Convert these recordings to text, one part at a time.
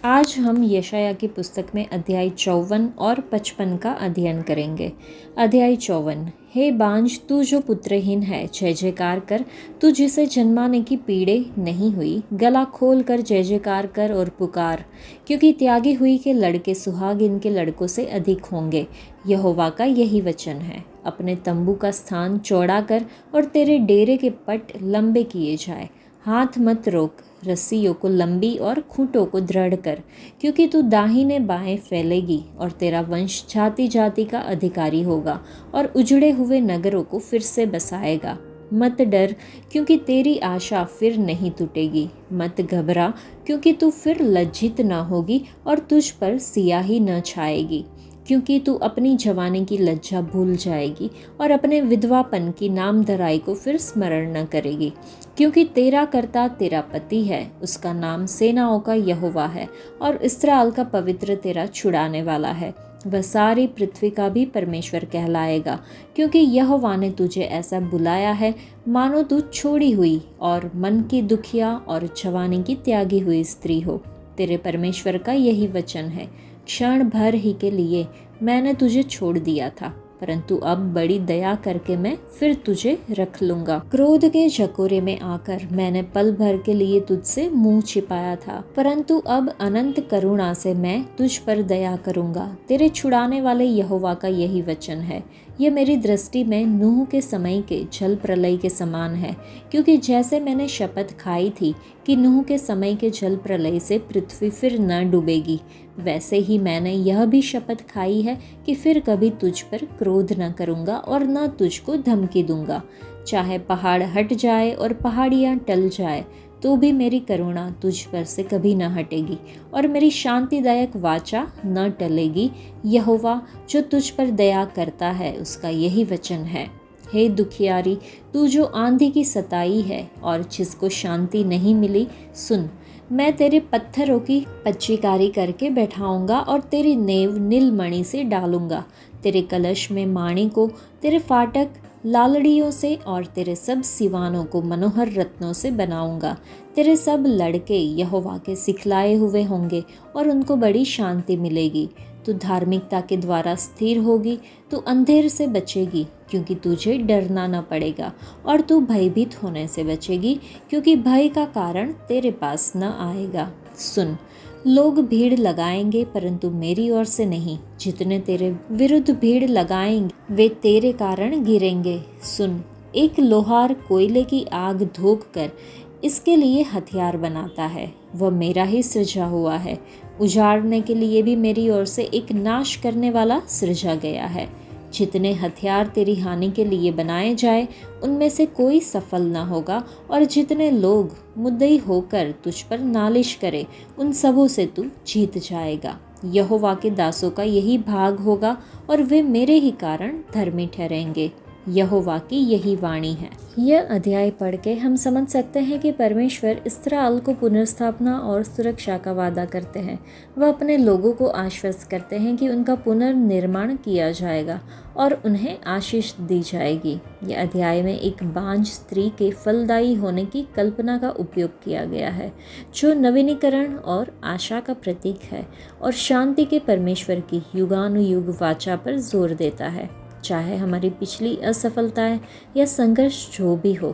आज हम यशाया की पुस्तक में अध्याय 54 और 55 का अध्ययन करेंगे। अध्याय 54। हे बांझ, तू जो पुत्रहीन है, जय जयकार कर, तू जिसे जन्माने की पीड़े नहीं हुई। गला खोल कर जय जयकार कर और पुकार, क्योंकि त्यागी हुई के लड़के सुहागिन के लड़कों से अधिक होंगे। यहोवा का यही वचन है। अपने तंबू का स्थान चौड़ा कर और तेरे डेरे के पट लंबे किए जाए। हाथ मत रोक, रस्सियों को लंबी और खूंटों को दृढ़ कर, क्योंकि तू दाहिने बाएं फैलेगी और तेरा वंश जाति जाति का अधिकारी होगा और उजड़े हुए नगरों को फिर से बसाएगा। मत डर, क्योंकि तेरी आशा फिर नहीं टूटेगी। मत घबरा, क्योंकि तू फिर लज्जित न होगी और तुझ पर सियाही न छाएगी, क्योंकि तू अपनी जवानी की लज्जा भूल जाएगी और अपने विधवापन की नामधराई को फिर स्मरण न करेगी। क्योंकि तेरा कर्ता तेरा पति है, उसका नाम सेनाओं का यहोवा है और इस्राएल का पवित्र तेरा छुड़ाने वाला है। वह सारी पृथ्वी का भी परमेश्वर कहलाएगा, क्योंकि यहोवा ने तुझे ऐसा बुलाया है मानो तू छोड़ी हुई और मन की दुखिया और जवानी की त्यागी हुई स्त्री हो। तेरे परमेश्वर का यही वचन है। क्षण भर ही के लिए मैंने तुझे छोड़ दिया था, परंतु अब बड़ी दया करके मैं फिर तुझे रख लूंगा। क्रोध के झकोरे में आकर मैंने पल भर के लिए तुझसे मुंह छिपाया था, परंतु अब अनंत करुणा से मैं तुझ पर दया करूंगा। तेरे छुड़ाने वाले यहोवा का यही वचन है। यह मेरी दृष्टि में नूह के समय के जल प्रलय के समान है, क्योंकि जैसे मैंने शपथ खाई थी कि नूह के समय के जल प्रलय से पृथ्वी फिर न डूबेगी, वैसे ही मैंने यह भी शपथ खाई है कि फिर कभी तुझ पर क्रोध न करूँगा और न तुझको धमकी दूंगा। चाहे पहाड़ हट जाए और पहाड़ियाँ टल जाए, तो भी मेरी करुणा तुझ पर से कभी न हटेगी और मेरी शांतिदायक वाचा न टलेगी। यहोवा जो तुझ पर दया करता है, उसका यही वचन है। हे दुखियारी, तू जो आंधी की सताई है और जिसको शांति नहीं मिली, सुन, मैं तेरे पत्थरों की पच्चीकारी करके बैठाऊंगा और तेरी नेव नीलमणि से डालूंगा। तेरे कलश में माणी को, तेरे फाटक लालड़ियों से और तेरे सब सिवानों को मनोहर रत्नों से बनाऊंगा। तेरे सब लड़के यहोवा के सिखलाए हुए होंगे और उनको बड़ी शांति मिलेगी। तू धार्मिकता के द्वारा स्थिर होगी, तू अंधेर से बचेगी, क्योंकि तुझे डरना न पड़ेगा, और तू भयभीत होने से बचेगी, क्योंकि भय का कारण तेरे पास न आएगा। सुन, लोग भीड़ लगाएंगे परंतु मेरी ओर से नहीं। जितने तेरे विरुद्ध भीड़ लगाएंगे वे तेरे कारण गिरेंगे। सुन, एक लोहार कोयले की आग धोख कर इसके लिए हथियार बनाता है। वह मेरा ही सृजा हुआ है। उजाड़ने के लिए भी मेरी ओर से एक नाश करने वाला सृजा गया है। जितने हथियार तेरी हानि के लिए बनाए जाए, उनमें से कोई सफल न होगा, और जितने लोग मुद्दई होकर तुझ पर नालिश करे, उन सबों से तू जीत जाएगा। यहोवा के दासों का यही भाग होगा और वे मेरे ही कारण धर्मी ठहरेंगे। यहोवा की यही वाणी है। यह अध्याय पढ़ के हम समझ सकते हैं कि परमेश्वर इस्राएल को पुनर्स्थापना और सुरक्षा का वादा करते हैं। वह अपने लोगों को आश्वस्त करते हैं कि उनका पुनर्निर्माण किया जाएगा और उन्हें आशीष दी जाएगी। यह अध्याय में एक बांझ स्त्री के फलदायी होने की कल्पना का उपयोग किया गया है, जो नवीनीकरण और आशा का प्रतीक है और शांति के परमेश्वर की युगानुयुग वाचा पर जोर देता है। चाहे हमारी पिछली असफलताएं या संघर्ष जो भी हो,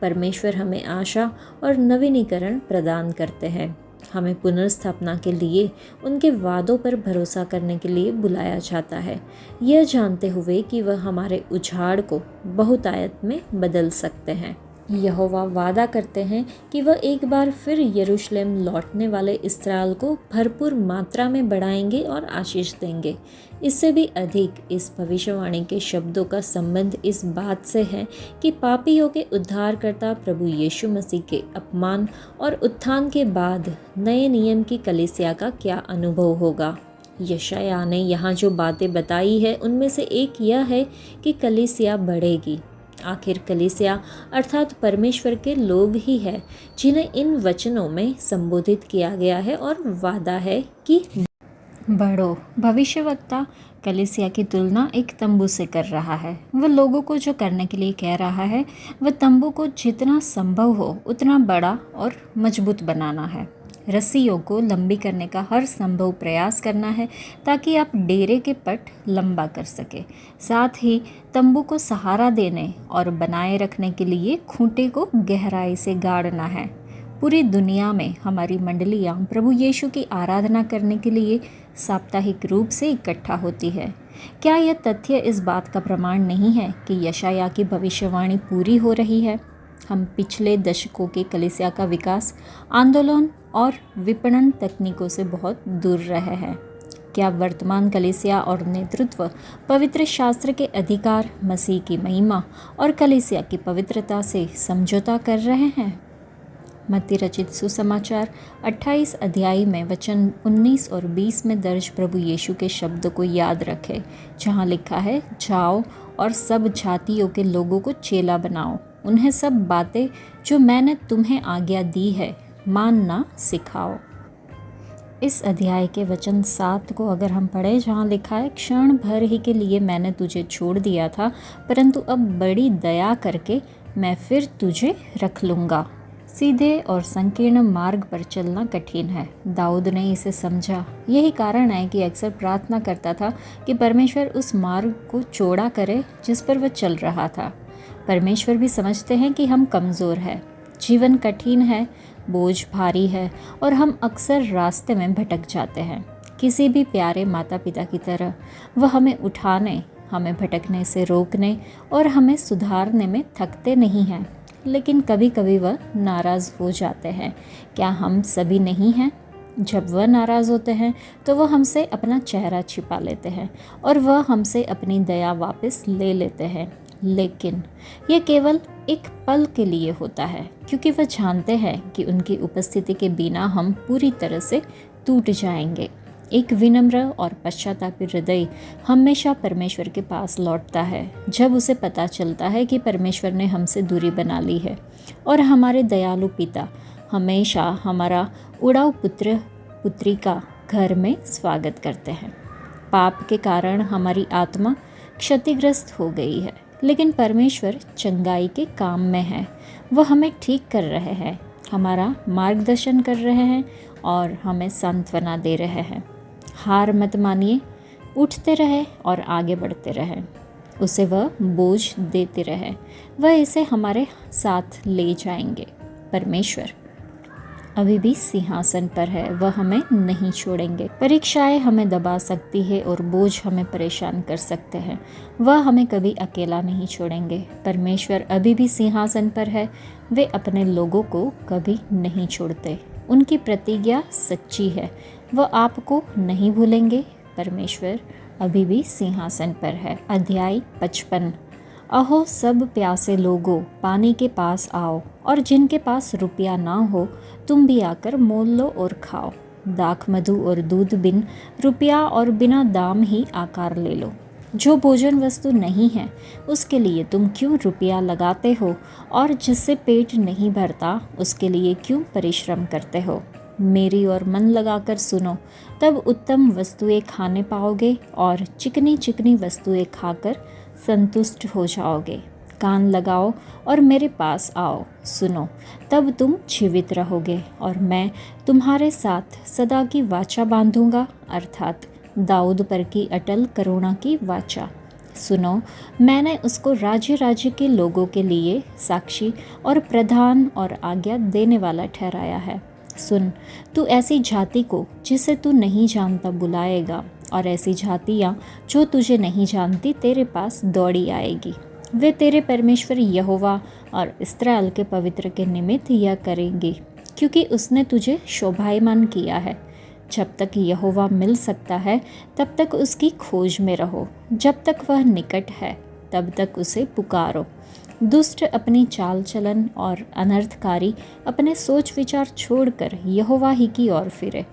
परमेश्वर हमें आशा और नवीनीकरण प्रदान करते हैं। हमें पुनर्स्थापना के लिए उनके वादों पर भरोसा करने के लिए बुलाया जाता है, यह जानते हुए कि वह हमारे उजाड़ को बहुतायत में बदल सकते हैं। यहोवा वादा करते हैं कि वह एक बार फिर यरूशलेम लौटने वाले इस्राएल को भरपूर मात्रा में बढ़ाएंगे और आशीष देंगे। इससे भी अधिक इस भविष्यवाणी के शब्दों का संबंध इस बात से है कि पापियों के उद्धारकर्ता प्रभु यीशु मसीह के अपमान और उत्थान के बाद नए नियम की कलीसिया का क्या अनुभव होगा। यशायाह ने यहाँ जो बातें बताई है, उनमें से एक यह है कि कलीसिया बढ़ेगी। आखिर कलीसिया अर्थात परमेश्वर के लोग ही है जिन्हें इन वचनों में संबोधित किया गया है और वादा है कि बढ़ो। भविष्यवक्ता कलीसिया की तुलना एक तंबू से कर रहा है। वह लोगों को जो करने के लिए कह रहा है, वह तंबू को जितना संभव हो उतना बड़ा और मजबूत बनाना है। रस्सियों को लंबी करने का हर संभव प्रयास करना है ताकि आप डेरे के पट लंबा कर सके। साथ ही तंबू को सहारा देने और बनाए रखने के लिए खूंटे को गहराई से गाड़ना है। पूरी दुनिया में हमारी मंडलियाँ प्रभु यीशु की आराधना करने के लिए साप्ताहिक रूप से इकट्ठा होती है। क्या यह तथ्य इस बात का प्रमाण नहीं है कि यशायाह की भविष्यवाणी पूरी हो रही है? हम पिछले दशकों के कलीसिया का विकास, आंदोलन और विपणन तकनीकों से बहुत दूर रहे हैं। क्या वर्तमान कलीसिया और नेतृत्व पवित्र शास्त्र के अधिकार, मसीह की महिमा और कलीसिया की पवित्रता से समझौता कर रहे हैं? मत्ती रचित सुसमाचार 28 अध्याय में वचन 19 और 20 में दर्ज प्रभु यीशु के शब्द को याद रखें, जहाँ लिखा है, जाओ और सब जातियों के लोगों को चेला बनाओ, उन्हें सब बातें जो मैंने तुम्हें आज्ञा दी है मानना सिखाओ। इस अध्याय के वचन 7 को अगर हम पढ़ें, जहाँ लिखा है, क्षण भर ही के लिए मैंने तुझे छोड़ दिया था, परंतु अब बड़ी दया करके मैं फिर तुझे रख लूँगा। सीधे और संकीर्ण मार्ग पर चलना कठिन है। दाऊद ने इसे समझा। यही कारण है कि अक्सर प्रार्थना करता था कि परमेश्वर उस मार्ग को चौड़ा करे जिस पर वह चल रहा था। परमेश्वर भी समझते हैं कि हम कमज़ोर हैं, जीवन कठिन है, बोझ भारी है और हम अक्सर रास्ते में भटक जाते हैं। किसी भी प्यारे माता पिता की तरह वह हमें उठाने, हमें भटकने से रोकने और हमें सुधारने में थकते नहीं हैं, लेकिन कभी कभी वह नाराज़ हो जाते हैं। क्या हम सभी नहीं हैं? जब वह नाराज़ होते हैं तो वह हमसे अपना चेहरा छिपा लेते हैं और वह हमसे अपनी दया वापस ले लेते हैं, लेकिन यह केवल एक पल के लिए होता है, क्योंकि वह जानते हैं कि उनकी उपस्थिति के बिना हम पूरी तरह से टूट जाएंगे। एक विनम्र और पश्चातापी हृदय हमेशा परमेश्वर के पास लौटता है जब उसे पता चलता है कि परमेश्वर ने हमसे दूरी बना ली है और हमारे दयालु पिता हमेशा हमारा उड़ाऊ पुत्र पुत्री का घर में स्वागत करते हैं। पाप के कारण हमारी आत्मा क्षतिग्रस्त हो गई है, लेकिन परमेश्वर चंगाई के काम में है। वह हमें ठीक कर रहे हैं, हमारा मार्गदर्शन कर रहे हैं और हमें सांत्वना दे रहे हैं। हार मत मानिए, उठते रहे और आगे बढ़ते रहे। उसे वह बोझ देते रहे, वह इसे हमारे साथ ले जाएंगे। परमेश्वर अभी भी सिंहासन पर है, वह हमें नहीं छोड़ेंगे। परीक्षाएं हमें दबा सकती है और बोझ हमें परेशान कर सकते हैं, वह हमें कभी अकेला नहीं छोड़ेंगे। परमेश्वर अभी भी सिंहासन पर है, वे अपने लोगों को कभी नहीं छोड़ते। उनकी प्रतिज्ञा सच्ची है, वह आपको नहीं भूलेंगे। परमेश्वर अभी भी सिंहासन पर है। अध्याय 55। अहो सब प्यासे लोगों, पानी के पास आओ, और जिनके पास रुपया ना हो तुम भी आकर मोल लो और खाओ। दाख मधु और दूध बिन रुपया और बिना दाम ही आकार ले लो। जो भोजन वस्तु नहीं है उसके लिए तुम क्यों रुपया लगाते हो, और जिससे पेट नहीं भरता उसके लिए क्यों परिश्रम करते हो। मेरी ओर मन लगाकर सुनो, तब उत्तम वस्तुएं खाने पाओगे और चिकनी चिकनी वस्तुएं खाकर संतुष्ट हो जाओगे। कान लगाओ और मेरे पास आओ, सुनो, तब तुम जीवित रहोगे और मैं तुम्हारे साथ सदा की वाचा बांधूंगा, अर्थात दाऊद पर की अटल करुणा की वाचा। सुनो, मैंने उसको राज्य राज्य के लोगों के लिए साक्षी और प्रधान और आज्ञा देने वाला ठहराया है। सुन, तू ऐसी जाति को जिसे तू नहीं जानता बुलाएगा, और ऐसी जातियाँ जो तुझे नहीं जानती तेरे पास दौड़ी आएगी। वे तेरे परमेश्वर यहोवा और इस्राएल के पवित्र के निमित्त यह करेंगी, क्योंकि उसने तुझे शोभायमान किया है। जब तक यहोवा मिल सकता है तब तक उसकी खोज में रहो, जब तक वह निकट है तब तक उसे पुकारो। दुष्ट अपनी चाल चलन और अनर्थकारी अपने सोच विचार छोड़कर यहोवा ही की ओर फिरे,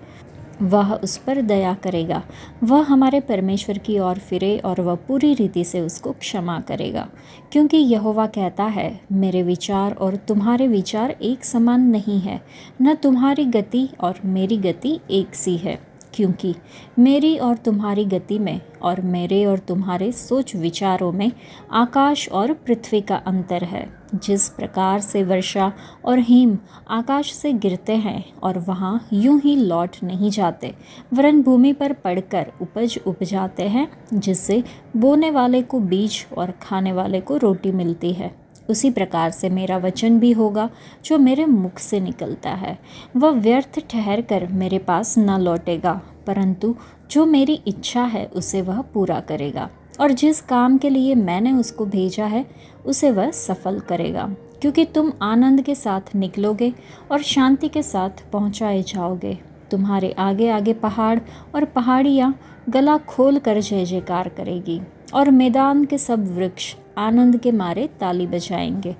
वह उस पर दया करेगा। वह हमारे परमेश्वर की ओर फिरे और वह पूरी रीति से उसको क्षमा करेगा, क्योंकि यहोवा कहता है, मेरे विचार और तुम्हारे विचार एक समान नहीं है, न तुम्हारी गति और मेरी गति एक सी है। क्योंकि मेरी और तुम्हारी गति में और मेरे और तुम्हारे सोच विचारों में आकाश और पृथ्वी का अंतर है। जिस प्रकार से वर्षा और हिम आकाश से गिरते हैं और वहाँ यूं ही लौट नहीं जाते, वरन भूमि पर पड़कर उपज उपजाते हैं, जिससे बोने वाले को बीज और खाने वाले को रोटी मिलती है, उसी प्रकार से मेरा वचन भी होगा जो मेरे मुख से निकलता है। वह व्यर्थ ठहर कर मेरे पास न लौटेगा, परंतु जो मेरी इच्छा है उसे वह पूरा करेगा, और जिस काम के लिए मैंने उसको भेजा है उसे वह सफल करेगा। क्योंकि तुम आनंद के साथ निकलोगे और शांति के साथ पहुँचाए जाओगे। तुम्हारे आगे आगे पहाड़ और पहाड़ियाँ गला खोल कर जय जयकार करेगी, और मैदान के सब वृक्ष आनंद के मारे ताली बजाएंगे।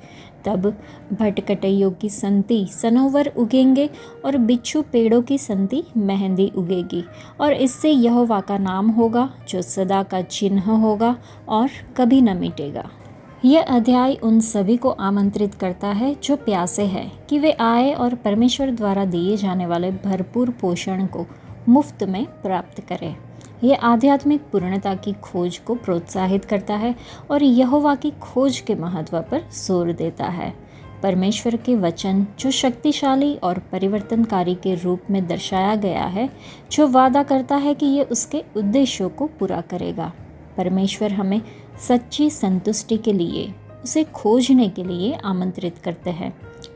तब भटकटैयों की संति सनोवर उगेंगे और बिच्छू पेड़ों की संति मेहंदी उगेगी, और इससे यहोवा का नाम होगा जो सदा का चिन्ह होगा और कभी न मिटेगा। यह अध्याय उन सभी को आमंत्रित करता है जो प्यासे हैं कि वे आए और परमेश्वर द्वारा दिए जाने वाले भरपूर पोषण को मुफ्त में प्राप्त करें। यह आध्यात्मिक पूर्णता की खोज को प्रोत्साहित करता है और यहोवा की खोज के महत्व पर जोर देता है। परमेश्वर के वचन जो शक्तिशाली और परिवर्तनकारी के रूप में दर्शाया गया है, जो वादा करता है कि ये उसके उद्देश्यों को पूरा करेगा। परमेश्वर हमें सच्ची संतुष्टि के लिए, उसे खोजने के लिए आमंत्रित करते हैं।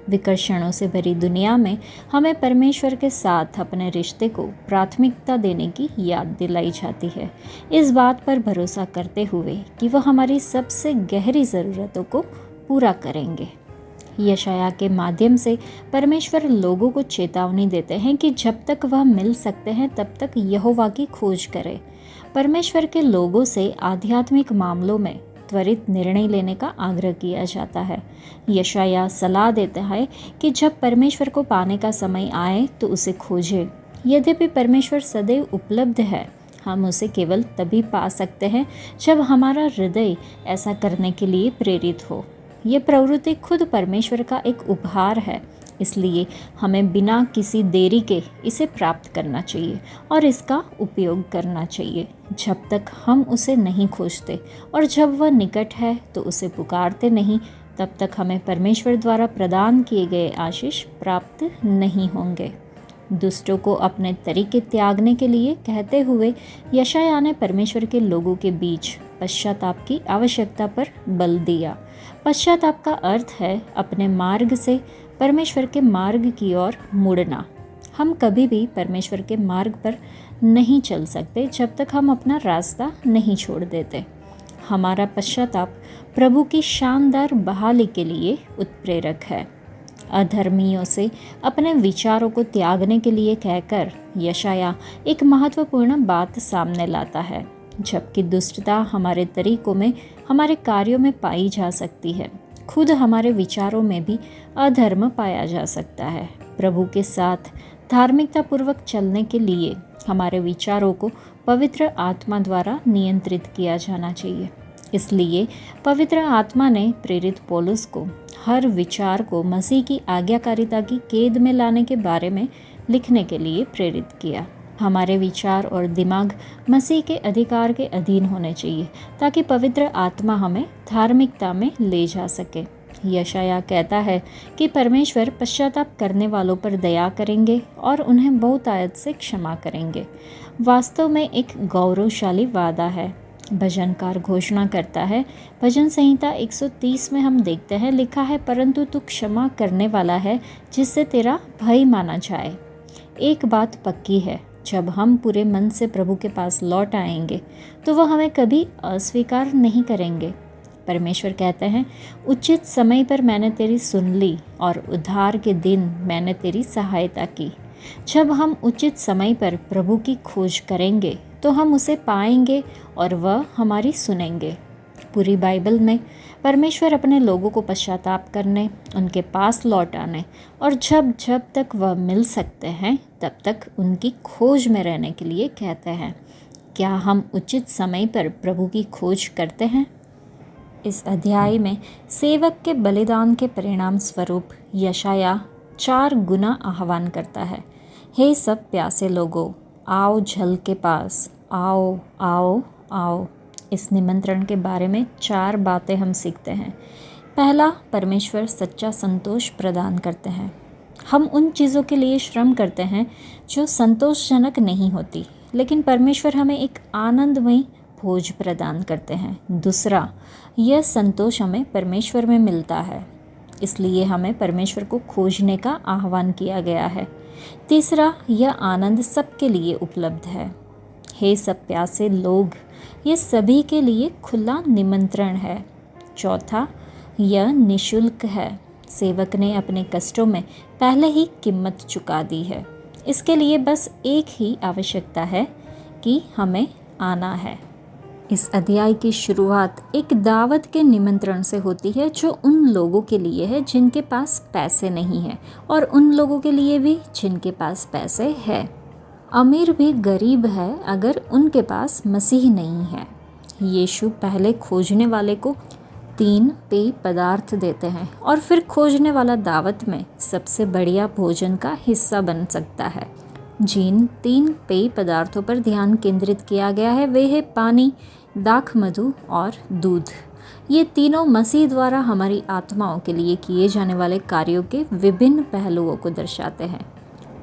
विकर्षणों से भरी दुनिया में हमें परमेश्वर के साथ अपने रिश्ते को प्राथमिकता देने की याद दिलाई जाती है, इस बात पर भरोसा करते हुए कि वह हमारी सबसे गहरी ज़रूरतों को पूरा करेंगे। यशाया के माध्यम से परमेश्वर लोगों को चेतावनी देते हैं कि जब तक वह मिल सकते हैं तब तक यहोवा की खोज करें। परमेश्वर के लोगों से आध्यात्मिक मामलों में त्वरित निर्णय लेने का आग्रह किया जाता है। यशाया सलाह देता है कि जब परमेश्वर को पाने का समय आए तो उसे खोजें। यद्यपि परमेश्वर सदैव उपलब्ध है, हम उसे केवल तभी पा सकते हैं जब हमारा हृदय ऐसा करने के लिए प्रेरित हो। ये प्रवृत्ति खुद परमेश्वर का एक उपहार है, इसलिए हमें बिना किसी देरी के इसे प्राप्त करना चाहिए और इसका उपयोग करना चाहिए। जब तक हम उसे नहीं खोजते और जब वह निकट है तो उसे पुकारते नहीं, तब तक हमें परमेश्वर द्वारा प्रदान किए गए आशीष प्राप्त नहीं होंगे। दुष्टों को अपने तरीके त्यागने के लिए कहते हुए यशाया ने परमेश्वर के लोगों के बीच पश्चाताप की आवश्यकता पर बल दिया। पश्चाताप का अर्थ है अपने मार्ग से परमेश्वर के मार्ग की ओर मुड़ना। हम कभी भी परमेश्वर के मार्ग पर नहीं चल सकते जब तक हम अपना रास्ता नहीं छोड़ देते। हमारा पश्चाताप प्रभु की शानदार बहाली के लिए उत्प्रेरक है। अधर्मियों से अपने विचारों को त्यागने के लिए कहकर यशाया एक महत्वपूर्ण बात सामने लाता है। जबकि दुष्टता हमारे तरीकों में, हमारे कार्यों में पाई जा सकती है, खुद हमारे विचारों में भी अधर्म पाया जा सकता है। प्रभु के साथ धार्मिकता पूर्वक चलने के लिए हमारे विचारों को पवित्र आत्मा द्वारा नियंत्रित किया जाना चाहिए। इसलिए पवित्र आत्मा ने प्रेरित पौलुस को हर विचार को मसीह की आज्ञाकारिता की कैद में लाने के बारे में लिखने के लिए प्रेरित किया। हमारे विचार और दिमाग मसीह के अधिकार के अधीन होने चाहिए ताकि पवित्र आत्मा हमें धार्मिकता में ले जा सके। यशाया कहता है कि परमेश्वर पश्चाताप करने वालों पर दया करेंगे और उन्हें बहुतायत से क्षमा करेंगे। वास्तव में एक गौरवशाली वादा है। भजनकार घोषणा करता है, भजन संहिता 130 में हम देखते हैं लिखा है, परंतु तू क्षमा करने वाला है जिससे तेरा भय माना जाए। एक बात पक्की है, जब हम पूरे मन से प्रभु के पास लौट आएंगे तो वह हमें कभी अस्वीकार नहीं करेंगे। परमेश्वर कहते हैं, उचित समय पर मैंने तेरी सुन ली और उद्धार के दिन मैंने तेरी सहायता की। जब हम उचित समय पर प्रभु की खोज करेंगे तो हम उसे पाएंगे और वह हमारी सुनेंगे। पूरी बाइबल में परमेश्वर अपने लोगों को पश्चाताप करने, उनके पास लौट आने और जब जब तक वह मिल सकते हैं तब तक उनकी खोज में रहने के लिए कहते हैं। क्या हम उचित समय पर प्रभु की खोज करते हैं? इस अध्याय में सेवक के बलिदान के परिणाम स्वरूप यशाया 4 गुना आह्वान करता है। हे सब प्यासे लोगों, आओ जल के पास, आओ आओ आओ। इस निमंत्रण के बारे में 4 बातें हम सीखते हैं। पहला, परमेश्वर सच्चा संतोष प्रदान करते हैं। हम उन चीज़ों के लिए श्रम करते हैं जो संतोषजनक नहीं होती, लेकिन परमेश्वर हमें एक आनंदमयी भोज प्रदान करते हैं। दूसरा, यह संतोष हमें परमेश्वर में मिलता है, इसलिए हमें परमेश्वर को खोजने का आह्वान किया गया है। तीसरा, यह आनंद सबके लिए उपलब्ध है। हे सब प्यासे लोग, ये सभी के लिए खुला निमंत्रण है। चौथा, यह निःशुल्क है। सेवक ने अपने कष्टों में पहले ही कीमत चुका दी है। इसके लिए बस एक ही आवश्यकता है कि हमें आना है। इस अध्याय की शुरुआत एक दावत के निमंत्रण से होती है, जो उन लोगों के लिए है जिनके पास पैसे नहीं हैं, और उन लोगों के लिए भी जिनके पास पैसे है। अमीर भी गरीब है अगर उनके पास मसीह नहीं है। यीशु पहले खोजने वाले को 3 पेय पदार्थ देते हैं, और फिर खोजने वाला दावत में सबसे बढ़िया भोजन का हिस्सा बन सकता है। जिन 3 पेय पदार्थों पर ध्यान केंद्रित किया गया है वे है पानी, दाखमधु और दूध। ये तीनों मसीह द्वारा हमारी आत्माओं के लिए किए जाने वाले कार्यों के विभिन्न पहलुओं को दर्शाते हैं।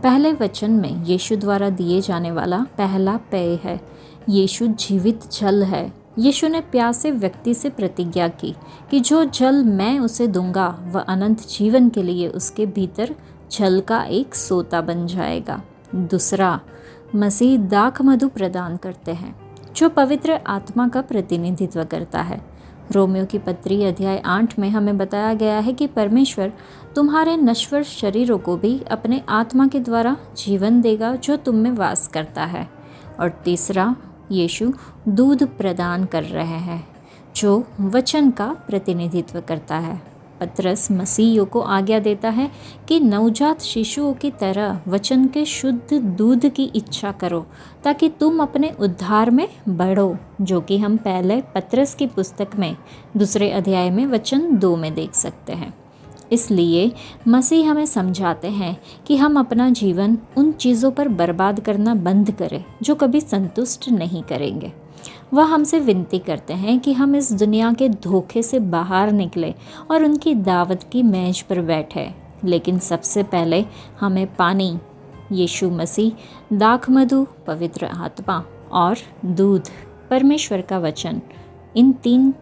पहले वचन में यीशु द्वारा दिए जाने वाला पहला पेय है। यीशु जीवित जल है। यीशु ने प्यासे व्यक्ति से प्रतिज्ञा की कि जो जल मैं उसे दूंगा वह अनंत जीवन के लिए उसके भीतर जल का एक सोता बन जाएगा। दूसरा, मसीह दाखमधु प्रदान करते हैं, जो पवित्र आत्मा का प्रतिनिधित्व करता है। रोमियो की पत्री अध्याय 8 में हमें बताया गया है कि परमेश्वर तुम्हारे नश्वर शरीरों को भी अपने आत्मा के द्वारा जीवन देगा जो तुम में वास करता है। और तीसरा, यीशु दूध प्रदान कर रहे हैं, जो वचन का प्रतिनिधित्व करता है। पतरस मसीहियों को आज्ञा देता है कि नवजात शिशुओं की तरह वचन के शुद्ध दूध की इच्छा करो, ताकि तुम अपने उद्धार में बढ़ो, जो कि हम पहले पतरस की पुस्तक में 2 अध्याय में वचन 2 में देख सकते हैं। इसलिए मसीह हमें समझाते हैं कि हम अपना जीवन उन चीज़ों पर बर्बाद करना बंद करें जो कभी संतुष्ट नहीं करेंगे। वह हमसे विनती करते हैं कि हम इस दुनिया के धोखे से बाहर निकले और उनकी दावत की मेज पर बैठे। लेकिन सबसे पहले हमें पानी, यीशु मसीह, दाखमधु, पवित्र आत्मा और दूध, परमेश्वर का वचन, इन 3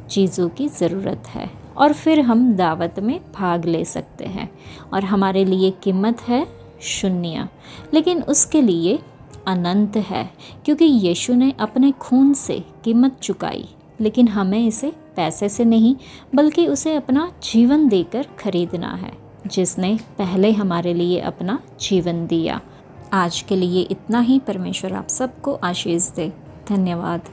चीज़ों की ज़रूरत है, और फिर हम दावत में भाग ले सकते हैं। और हमारे लिए कीमत है 0, लेकिन उसके लिए अनंत है, क्योंकि यीशु ने अपने खून से कीमत चुकाई। लेकिन हमें इसे पैसे से नहीं, बल्कि उसे अपना जीवन देकर खरीदना है, जिसने पहले हमारे लिए अपना जीवन दिया। आज के लिए इतना ही। परमेश्वर आप सबको आशीष दे। धन्यवाद।